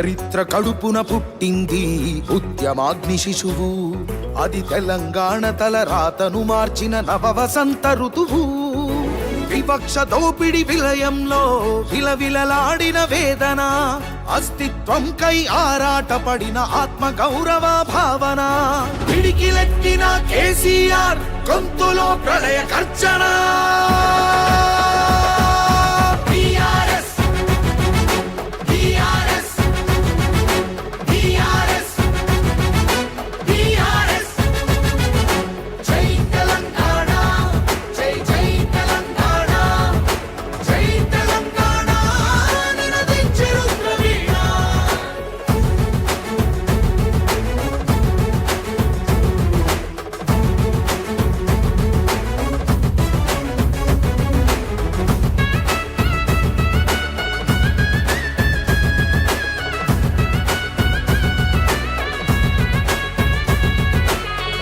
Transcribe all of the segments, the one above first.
చరిత్ర కడుపున పుట్టింది ఉద్యమాగ్ని శిశువు, అది తెలంగాణ తలరాతను మార్చిన నవవసంత ఋతువు. వివక్ష దోపిడి విలయంలో విలవిలలాడిన వేదన, అస్తిత్వంకై ఆరాటపడిన ఆత్మ గౌరవ భావన. పిడికిలెత్తిన కేసీఆర్ గొంతులో ప్రళయ గర్జన.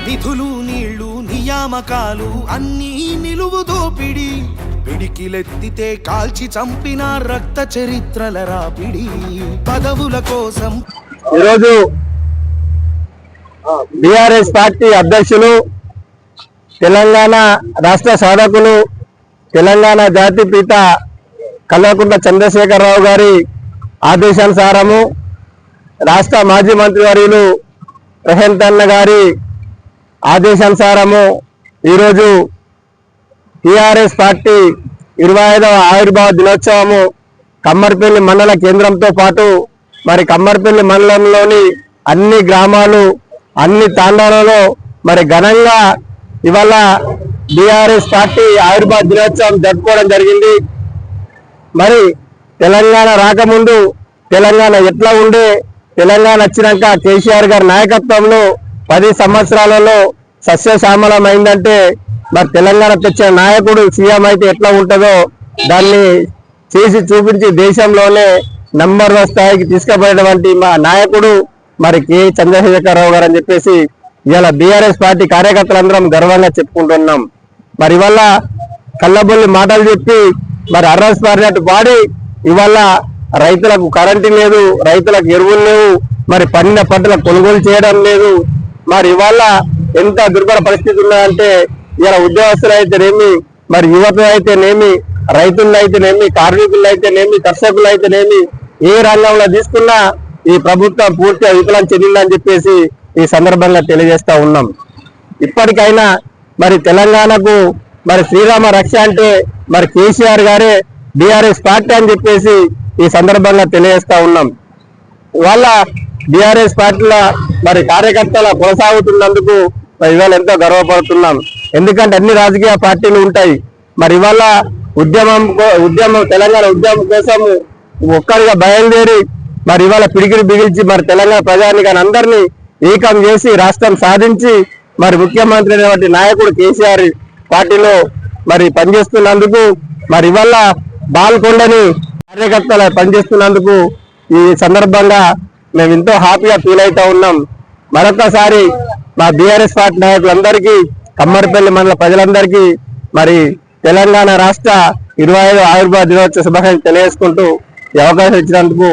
నిధులు నీళ్లు నియామకాలు అన్నీ నిలువు దోపిడి, పిడికిలెత్తితే కాల్చి చంపిన రక్త చరిత్రల రాపిడి. పదవుల కోసం ఈరోజు బీఆర్ఎస్ పార్టీ అధ్యక్షులు, తెలంగాణ రాష్ట్ర సాధకులు, తెలంగాణ జాతిపిత కల్వకుంట్ల చంద్రశేఖరరావు గారి ఆదేశానుసారము, రాష్ట్ర మాజీ మంత్రివర్యులు రేవంత్ అన్న గారి ఆదేశానుసారము ఈరోజు టీఆర్ఎస్ పార్టీ 25వ ఆవిర్భావ దినోత్సవము కమ్మర్పల్లి మండల కేంద్రంతో పాటు మరి కమ్మర్పల్లి మండలంలోని అన్ని గ్రామాలు, అన్ని తాండాలలో మరి ఘనంగా ఇవాళ టీఆర్ఎస్ పార్టీ ఆవిర్భావ దినోత్సవం జరుపుకోవడం జరిగింది. మరి తెలంగాణ రాకముందు తెలంగాణ ఎట్లా ఉండే, తెలంగాణ వచ్చినాక కేసీఆర్ గారి నాయకత్వంలో 10 సంవత్సరాలలో సస్యశ్యామలం అయిందంటే మరి తెలంగాణ తెచ్చిన నాయకుడు సీఎం అయితే ఎట్లా ఉంటుందో దాన్ని చేసి చూపించి దేశంలోనే నంబర్ 1 స్థాయికి తీసుకుపోయినటువంటి మా నాయకుడు మరి కె చంద్రశేఖరరావు గారు అని చెప్పేసి ఇవాళ బీఆర్ఎస్ పార్టీ కార్యకర్తలందరం గర్వంగా చెప్పుకుంటున్నాం. మరి ఇవాళ కళ్ళబొల్లి మాటలు చెప్పి మరి అర్రస్ పారినట్టు పాడి ఇవాళ రైతులకు కరెంటు లేదు, రైతులకు ఎరువులు లేవు, మరి పండిన పంటల కొనుగోలు చేయడం లేదు. మరి ఇవాళ ఎంత దుర్భర పరిస్థితి ఉన్నదంటే ఇలా ఉద్యోగస్తులు అయితేనేమి, మరి యువత అయితేనేమి, రైతులు అయితేనేమి, కార్మికులు అయితేనేమి, కర్షకులు అయితేనేమి, ఏ రంగంలో తీసుకున్నా ఈ ప్రభుత్వం పూర్తిగా విఫలం చెందిందని చెప్పేసి ఈ సందర్భంగా తెలియజేస్తా ఉన్నాం. ఇప్పటికైనా మరి తెలంగాణకు మరి శ్రీరామ రక్ష అంటే మరి కేసీఆర్ గారే బీఆర్ఎస్ పార్టీ అని చెప్పేసి ఈ సందర్భంగా తెలియజేస్తా ఉన్నాం. ఇవాళ బీఆర్ఎస్ పార్టీలో మరి కార్యకర్తల కొనసాగుతున్నందుకు ఇవాళ ఎంతో గర్వపడుతున్నాం. ఎందుకంటే అన్ని రాజకీయ పార్టీలు ఉంటాయి. మరి ఇవాళ ఉద్యమం తెలంగాణ ఉద్యమం కోసం ఒక్కరిగా బయలుదేరి మరి ఇవాళ పిడికిలు బిగిల్చి మరి తెలంగాణ ప్రజానికాన్ని అందరినీ ఏకం చేసి రాష్ట్రం సాధించి మరి ముఖ్యమంత్రి అయినటువంటి నాయకుడు కేసీఆర్ పార్టీలో మరి పనిచేస్తున్నందుకు మరి ఇవాళ బాల్కొండని కార్యకర్తలు పనిచేస్తున్నందుకు ఈ సందర్భంగా మేము ఎంతో హ్యాపీగా ఫీల్ అవుతా ఉన్నాం. మరొకసారి మా బీఆర్ఎస్ పార్టీ నాయకులందరికీ, కమ్మర్పల్లి మండల ప్రజలందరికీ మరి తెలంగాణ రాష్ట్ర 25వ ఆవిర్భావ దినోత్సవ శుభాకాంక్షలు తెలియజేసుకుంటూ ఈ అవకాశం ఇచ్చినందుకు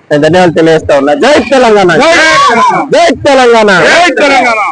నేను ధన్యవాదాలు తెలియజేస్తా ఉన్నా. జై తెలంగాణ, జై తెలంగాణ.